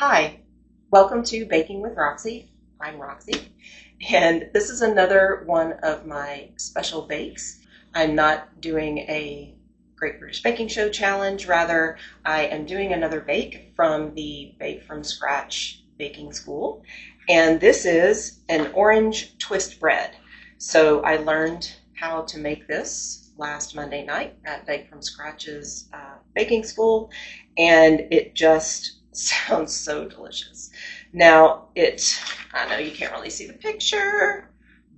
Hi, welcome to Baking with Roxy. I'm Roxy, and this is another one of my special bakes. I'm not doing a Great British Baking Show challenge, rather, I am doing another bake from the Bake from Scratch Baking School, and this is an orange twist bread. So I learned how to make this last Monday night at Bake from Scratch's baking school, and it just sounds so delicious. Now, I know you can't really see the picture,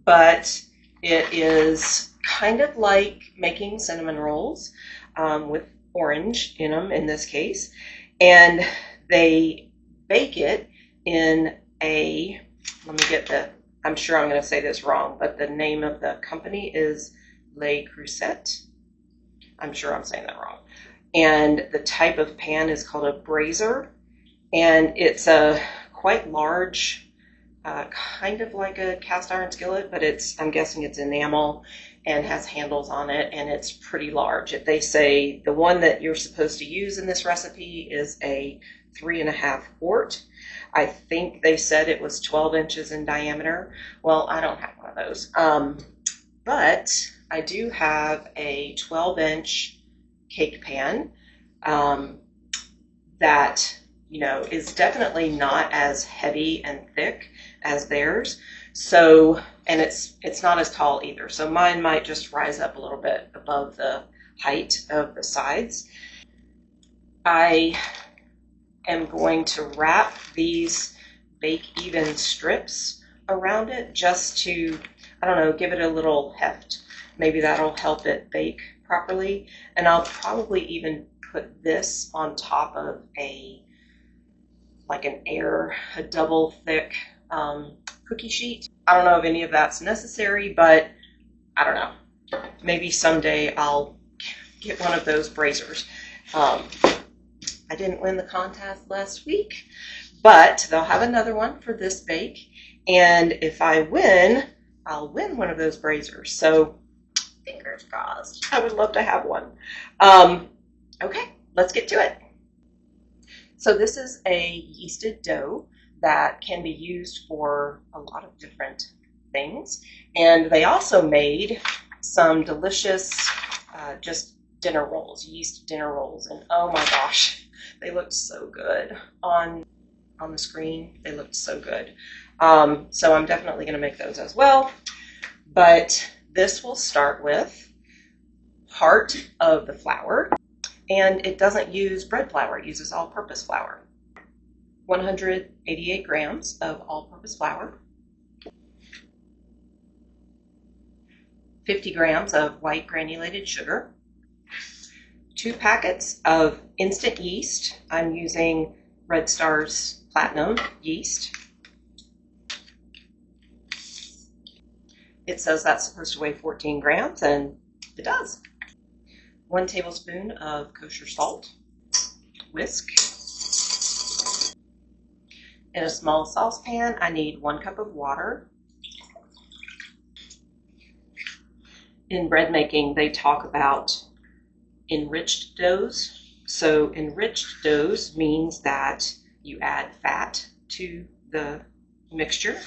but it is kind of like making cinnamon rolls with orange in them in this case. And they bake it in let me get I'm sure I'm going to say this wrong, but the name of the company is Le Creuset. I'm sure I'm saying that wrong. And the type of pan is called a brazier. And it's a quite large, kind of like a cast iron skillet, but I'm guessing it's enamel and has handles on it, and it's pretty large. If they say the one that you're supposed to use in this recipe is a 3.5 quart. I think they said it was 12 inches in diameter. Well, I don't have one of those. But I do have a 12-inch cake pan that is definitely not as heavy and thick as theirs. So, and it's not as tall either. So mine might just rise up a little bit above the height of the sides. I am going to wrap these bake even strips around it just to, I don't know, give it a little heft. Maybe that'll help it bake properly. And I'll probably even put this on top of a double thick cookie sheet. I don't know if any of that's necessary, but I don't know. Maybe someday I'll get one of those braziers. I didn't win the contest last week, but they'll have another one for this bake. And if I win, I'll win one of those braziers. So fingers crossed. I would love to have one. Okay, let's get to it. So this is a yeasted dough that can be used for a lot of different things. And they also made some delicious just dinner rolls, yeast dinner rolls. And oh my gosh, they looked so good on the screen. They looked so good. So I'm definitely going to make those as well. But this will start with part of the flour. And it doesn't use bread flour, it uses all-purpose flour. 188 grams of all-purpose flour. 50 grams of white granulated sugar. 2 packets of instant yeast. I'm using Red Star's Platinum yeast. It says that's supposed to weigh 14 grams, and it does. 1 tablespoon of kosher salt, whisk. In a small saucepan, I need 1 cup of water. In bread making, they talk about enriched doughs. So enriched doughs means that you add fat to the mixture,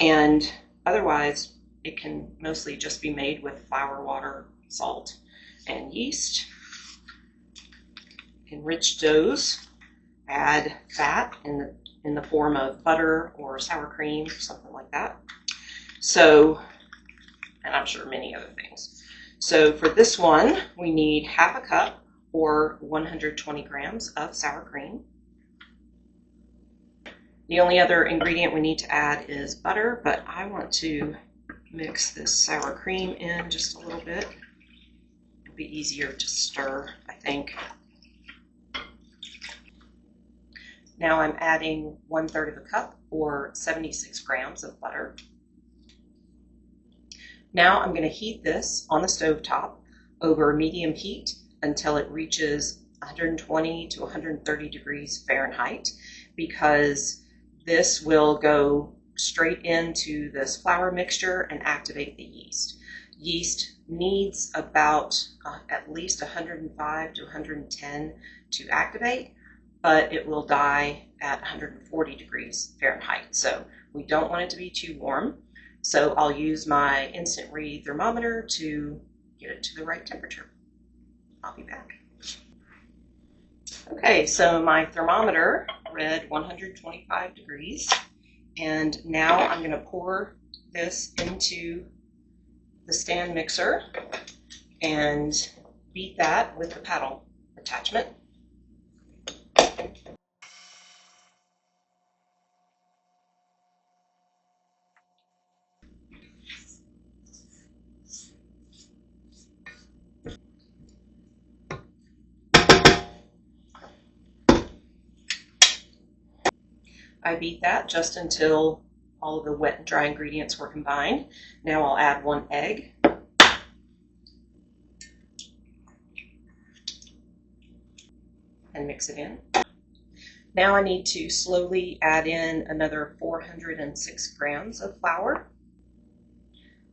and otherwise it can mostly just be made with flour, water, salt, and yeast. Enriched doughs add fat in the form of butter or sour cream, something like that. So, and I'm sure many other things. So for this one, we need 1/2 cup or 120 grams of sour cream. The only other ingredient we need to add is butter, but I want to mix this sour cream in just a little bit. Be easier to stir, I think. Now I'm adding 1/3 of a cup or 76 grams of butter. Now I'm going to heat this on the stove top over medium heat until it reaches 120 to 130 degrees Fahrenheit, because this will go straight into this flour mixture and activate the yeast. Yeast needs about at least 105 to 110 to activate, but it will die at 140 degrees Fahrenheit. So we don't want it to be too warm. So I'll use my instant read thermometer to get it to the right temperature. I'll be back. Okay, so my thermometer read 125 degrees, and now I'm going to pour this into the stand mixer and beat that with the paddle attachment. I beat that just until all of the wet and dry ingredients were combined. Now I'll add 1 egg. And mix it in. Now I need to slowly add in another 406 grams of flour.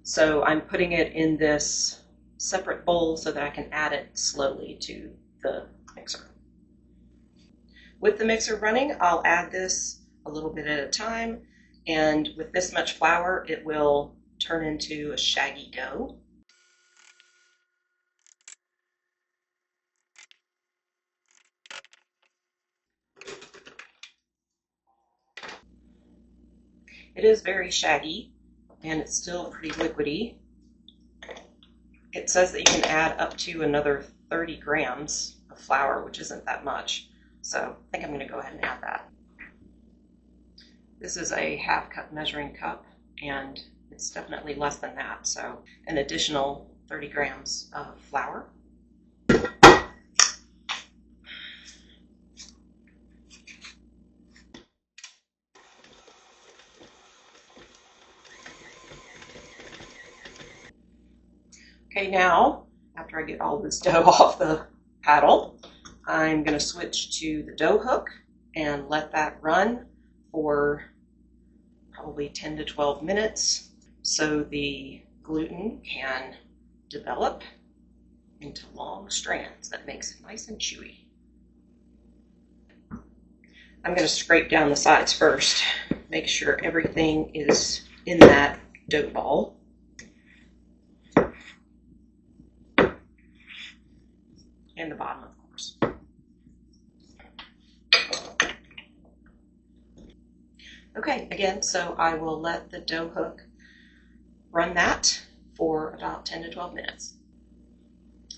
So I'm putting it in this separate bowl so that I can add it slowly to the mixer. With the mixer running, I'll add this a little bit at a time, and with this much flour, it will turn into a shaggy dough. It is very shaggy, and it's still pretty liquidy. It says that you can add up to another 30 grams of flour, which isn't that much. So I think I'm going to go ahead and add that. This is a half cup measuring cup, and it's definitely less than that. So an additional 30 grams of flour. Okay, now, after I get all this dough off the paddle, I'm going to switch to the dough hook and let that run for probably 10 to 12 minutes so the gluten can develop into long strands. That makes it nice and chewy. I'm going to scrape down the sides first, make sure everything is in that dough ball. And the bottom, of course. Okay, again, so I will let the dough hook run that for about 10 to 12 minutes.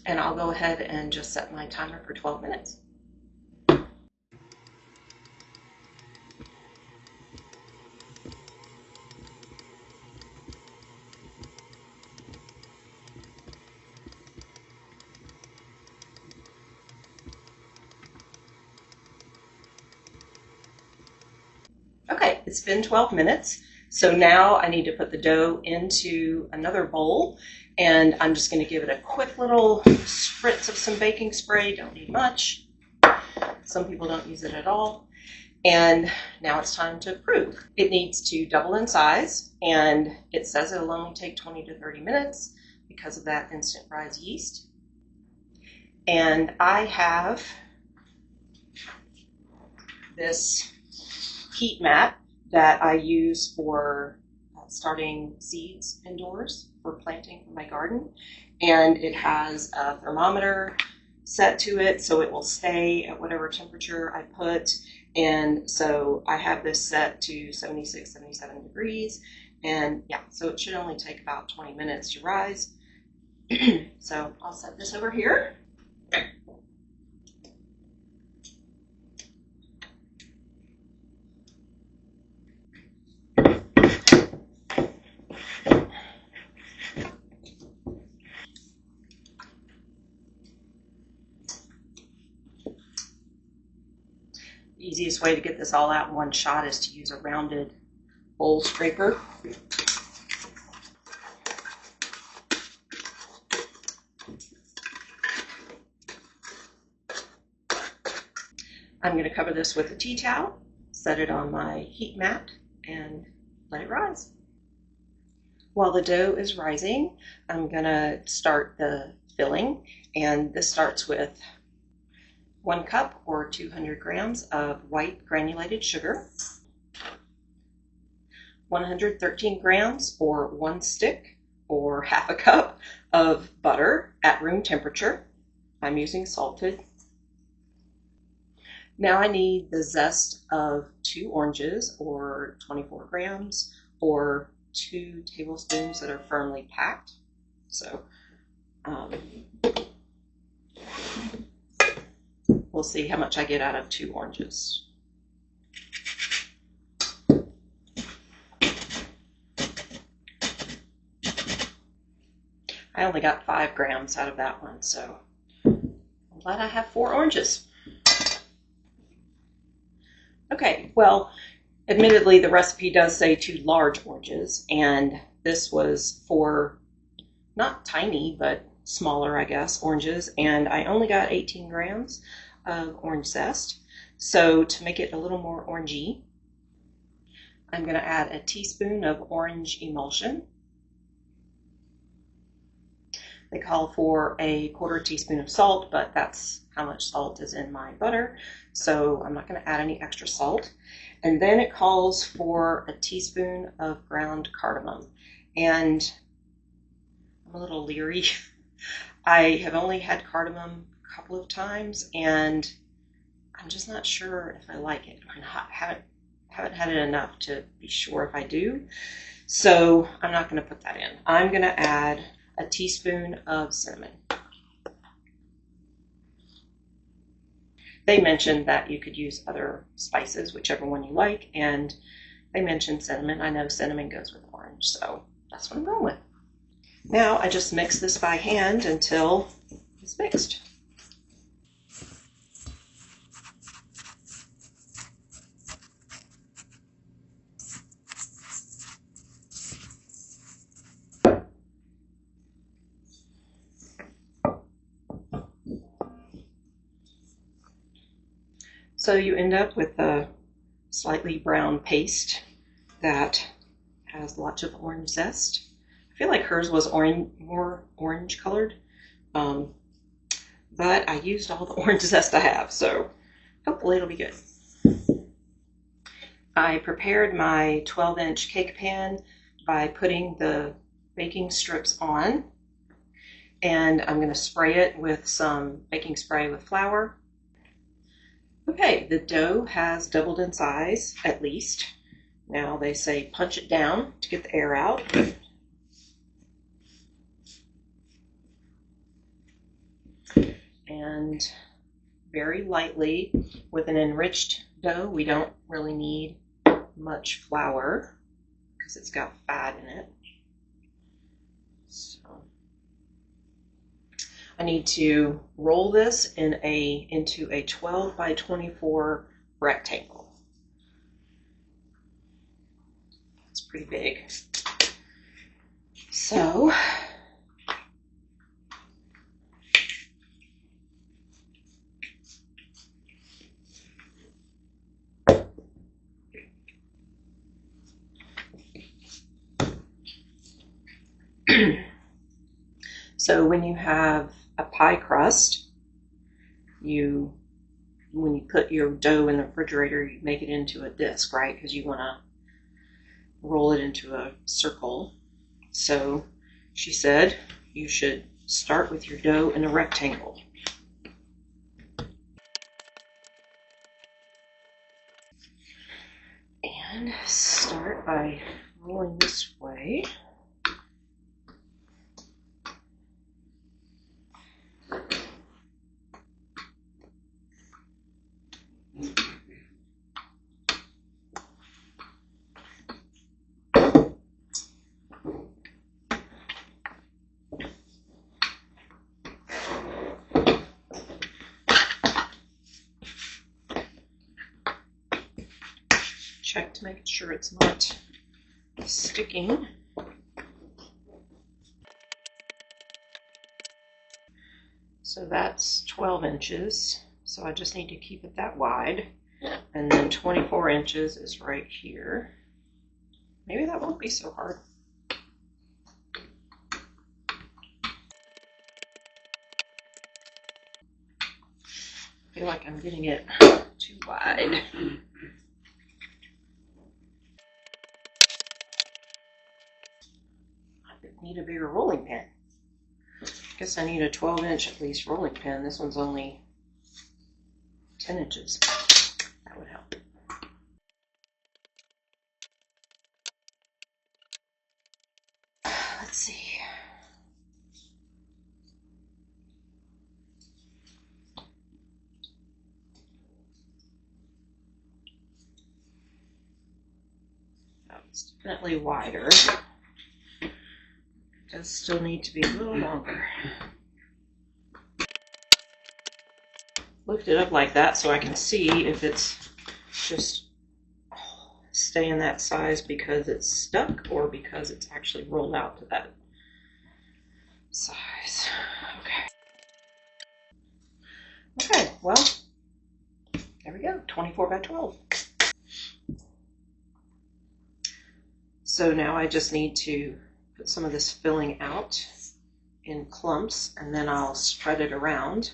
And I'll go ahead and just set my timer for 12 minutes. Okay, it's been 12 minutes. So now I need to put the dough into another bowl, and I'm just going to give it a quick little spritz of some baking spray. Don't need much. Some people don't use it at all. And now it's time to prove. It needs to double in size, and it says it'll only take 20 to 30 minutes because of that instant rise yeast. And I have this heat mat that I use for starting seeds indoors for planting for my garden. And it has a thermometer set to it so it will stay at whatever temperature I put. And so I have this set to 76, 77 degrees. And yeah, so it should only take about 20 minutes to rise. So I'll set this over here. The easiest way to get this all out in one shot is to use a rounded bowl scraper. I'm going to cover this with a tea towel, set it on my heat mat, and let it rise. While the dough is rising, I'm going to start the filling, and this starts with 1 cup or 200 grams of white granulated sugar, 113 grams or 1 stick or half a cup of butter at room temperature. I'm using salted. Now I need the zest of 2 oranges or 24 grams or 2 tablespoons that are firmly packed. So we'll see how much I get out of 2 oranges. I only got 5 grams out of that one, so I'm glad I have 4 oranges. Okay, well, admittedly, the recipe does say 2 large oranges, and this was 4, not tiny, but smaller, I guess, oranges, and I only got 18 grams of orange zest. So to make it a little more orangey, I'm going to add a teaspoon of orange emulsion. They call for a 1/4 teaspoon of salt, but that's how much salt is in my butter, so I'm not going to add any extra salt. And then it calls for a teaspoon of ground cardamom. And I'm a little leery. I have only had cardamom a couple of times, and I'm just not sure if I like it or not. Haven't had it enough to be sure if I do. So I'm not going to put that in. I'm going to add a teaspoon of cinnamon. They mentioned that you could use other spices, whichever one you like, and they mentioned cinnamon. I know cinnamon goes with orange, so that's what I'm going with. Now I just mix this by hand until it's mixed. So you end up with a slightly brown paste that has lots of orange zest. I feel like hers was more orange colored, but I used all the orange zest I have, so hopefully it'll be good. I prepared my 12-inch cake pan by putting the baking strips on, and I'm going to spray it with some baking spray with flour. Okay, the dough has doubled in size, at least. Now they say punch it down to get the air out. And very lightly, with an enriched dough, we don't really need much flour because it's got fat in it. So I need to roll this into a 12 by 24 rectangle. It's pretty big. So so when you have a pie crust, when you put your dough in the refrigerator, you make it into a disc, right? Because you want to roll it into a circle. So she said you should start with your dough in a rectangle. And start by rolling this way. Check to make sure it's not sticking. So that's 12 inches. So I just need to keep it that wide. And then 24 inches is right here. Maybe that won't be so hard. feel like I'm getting it too wide. I need a bigger rolling pin. Guess I need a 12-inch at least rolling pin. This one's only 10 inches. That would help. Let's see. Oh, it's definitely wider. It does still need to be a little longer. Lift it up like that so I can see if it's just staying that size because it's stuck or because it's actually rolled out to that size. Okay, well, there we go, 24 by 12. So now I just need to put some of this filling out in clumps, and then I'll spread it around.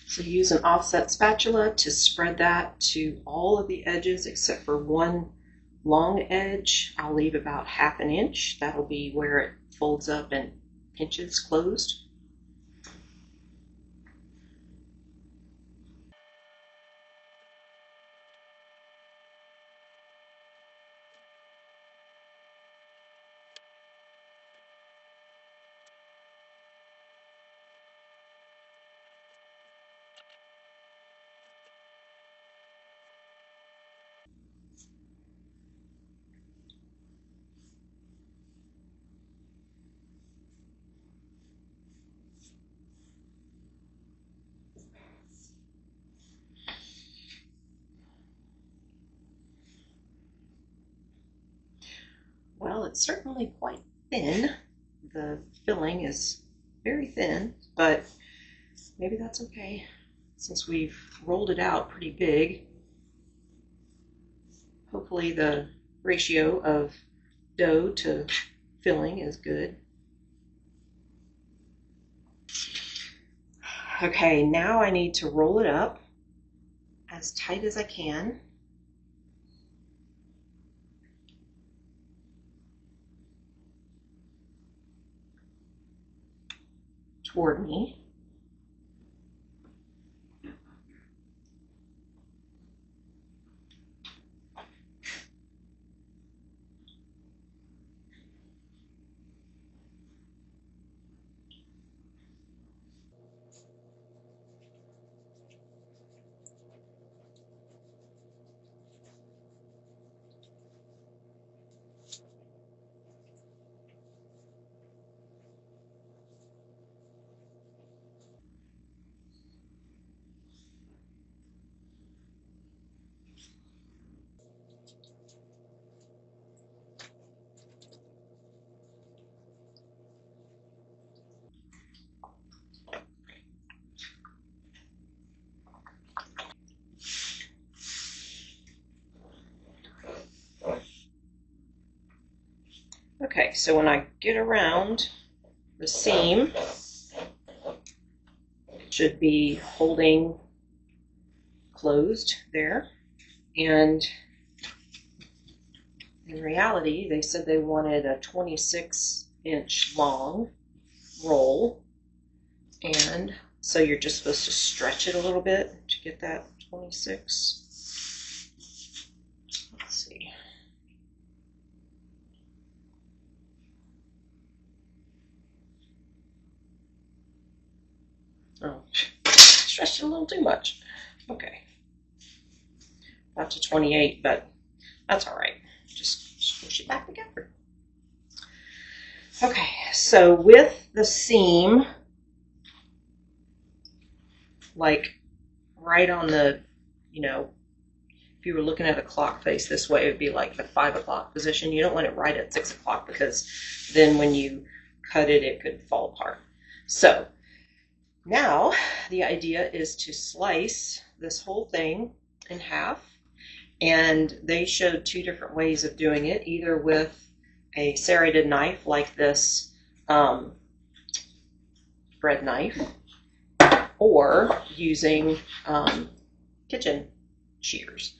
So use an offset spatula to spread that to all of the edges except for one long edge. I'll leave about 1/2 inch. That'll be where it folds up and pinches closed. Well, it's certainly quite thin. The filling is very thin, but maybe that's okay since we've rolled it out pretty big. Hopefully the ratio of dough to filling is good. Okay, now I need to roll it up as tight as I can. Toward me. Okay, so when I get around the seam, it should be holding closed there. And in reality, they said they wanted a 26-inch long roll. And so you're just supposed to stretch it a little bit to get that 26. Let's see. Oh, stretched it a little too much. Okay. Not to 28, but that's all right. Just push it back together. Okay, so with the seam, like right on the, if you were looking at a clock face this way, it would be like the 5 o'clock position. You don't want it right at 6 o'clock because then when you cut it, it could fall apart. So now the idea is to slice this whole thing in half. And they showed 2 different ways of doing it, either with a serrated knife like this bread knife, or using kitchen shears.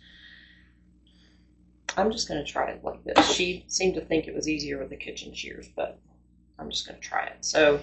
I'm just going to try it like this. She seemed to think it was easier with the kitchen shears, but I'm just going to try it. So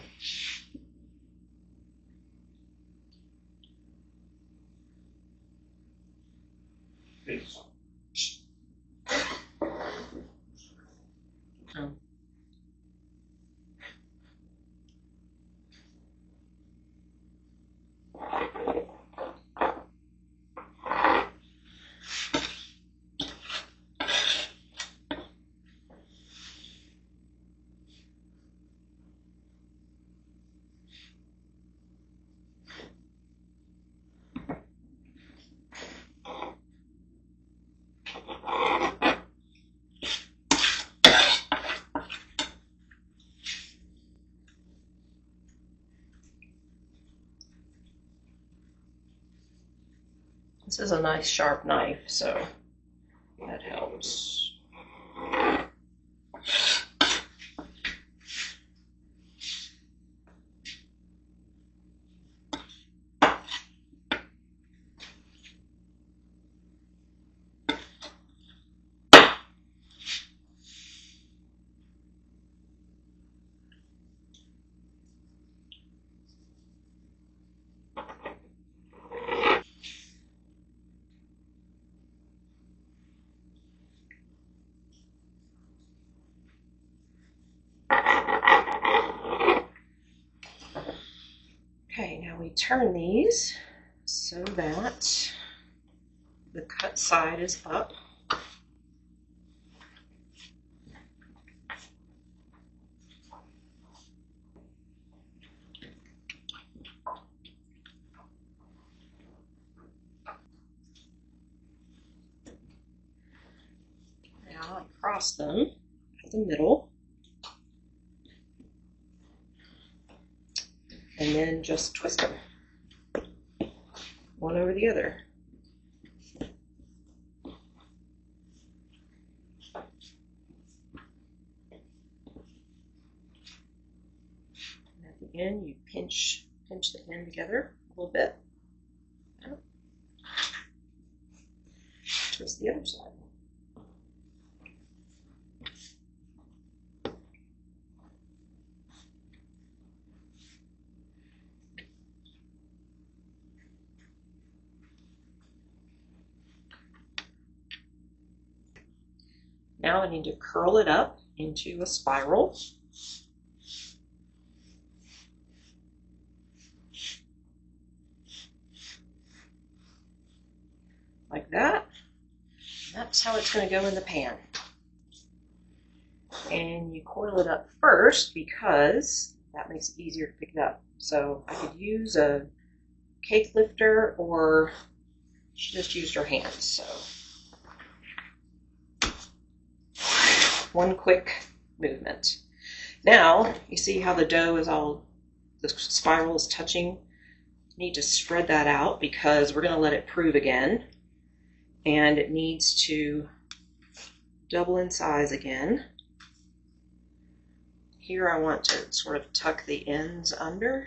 this is a nice sharp knife, so that helps. Okay, now we turn these so that the cut side is up. Now I cross them at the middle, and then just twist them, one over the other. And at the end, you pinch the end together a little bit. Twist the other side. Now I need to curl it up into a spiral. Like that. That's how it's going to go in the pan. And you coil it up first because that makes it easier to pick it up. So I could use a cake lifter, or she just used her hands. So one quick movement. Now you see how the dough is all, the spiral is touching. You need to spread that out because we're going to let it prove again. And it needs to double in size again. Here I want to sort of tuck the ends under.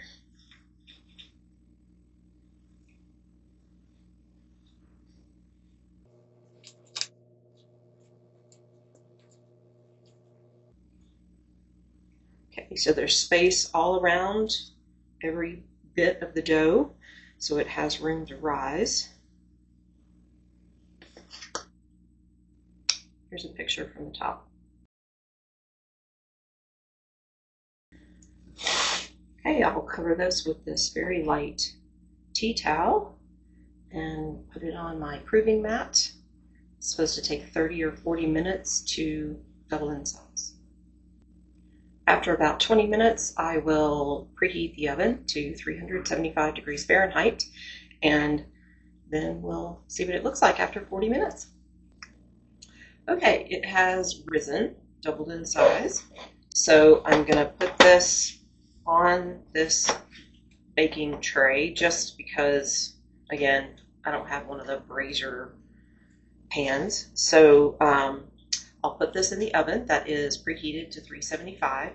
Okay, so there's space all around every bit of the dough, so it has room to rise. Here's a picture from the top. Okay, I'll cover this with this very light tea towel and put it on my proving mat. It's supposed to take 30 or 40 minutes to double in size. After about 20 minutes, I will preheat the oven to 375 degrees Fahrenheit, and then we'll see what it looks like after 40 minutes. Okay, it has risen, doubled in size. So I'm going to put this on this baking tray just because, again, I don't have one of the brazier pans. So I'll put this in the oven that is preheated to 375,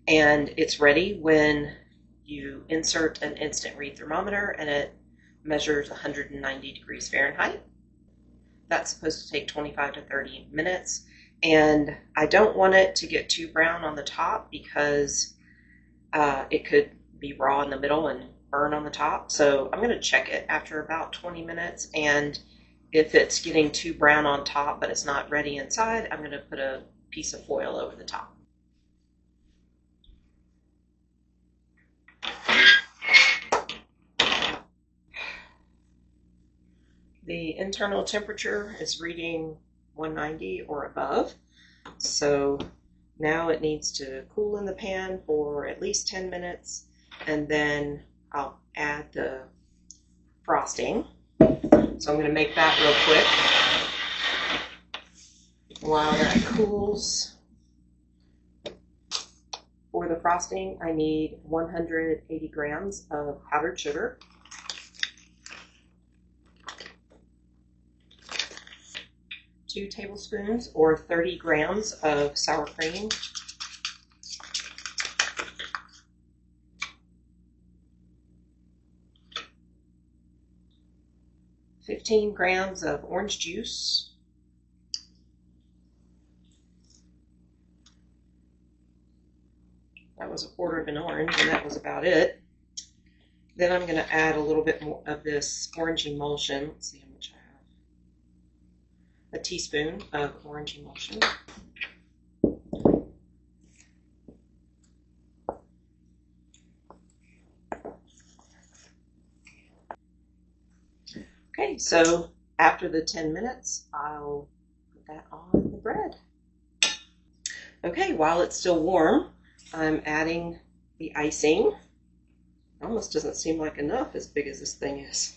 and it's ready when you insert an instant read thermometer, and it measures 190 degrees Fahrenheit. That's supposed to take 25 to 30 minutes, and I don't want it to get too brown on the top because it could be raw in the middle and burn on the top. So I'm going to check it after about 20 minutes, and if it's getting too brown on top but it's not ready inside, I'm going to put a piece of foil over the top. The internal temperature is reading 190 or above, so now it needs to cool in the pan for at least 10 minutes, and then I'll add the frosting. So I'm going to make that real quick while that cools. For the frosting, I need 180 grams of powdered sugar, 2 tablespoons or 30 grams of sour cream, 15 grams of orange juice, that was a quarter of an orange, and that was about it. Then I'm going to add a little bit more of this orange emulsion. Let's see how much I have. A teaspoon of orange emulsion. Okay, so after the 10 minutes, I'll put that on the bread. Okay, while it's still warm, I'm adding the icing. It almost doesn't seem like enough as big as this thing is.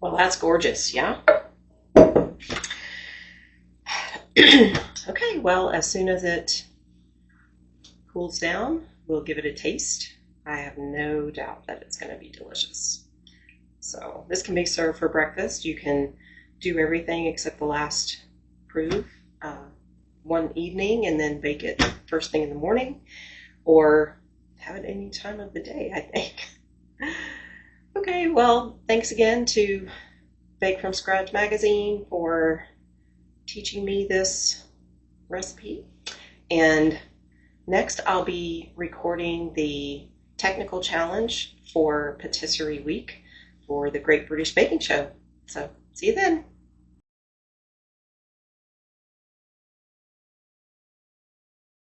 Well, that's gorgeous, yeah? Okay, well, as soon as it cools down, we'll give it a taste. I have no doubt that it's going to be delicious. So this can be served for breakfast. You can do everything except the last proof one evening and then bake it first thing in the morning, or have it any time of the day, I think. Okay, well, thanks again to Bake From Scratch magazine for teaching me this recipe. And next I'll be recording the technical challenge for Patisserie Week for the Great British Baking Show. So see you then.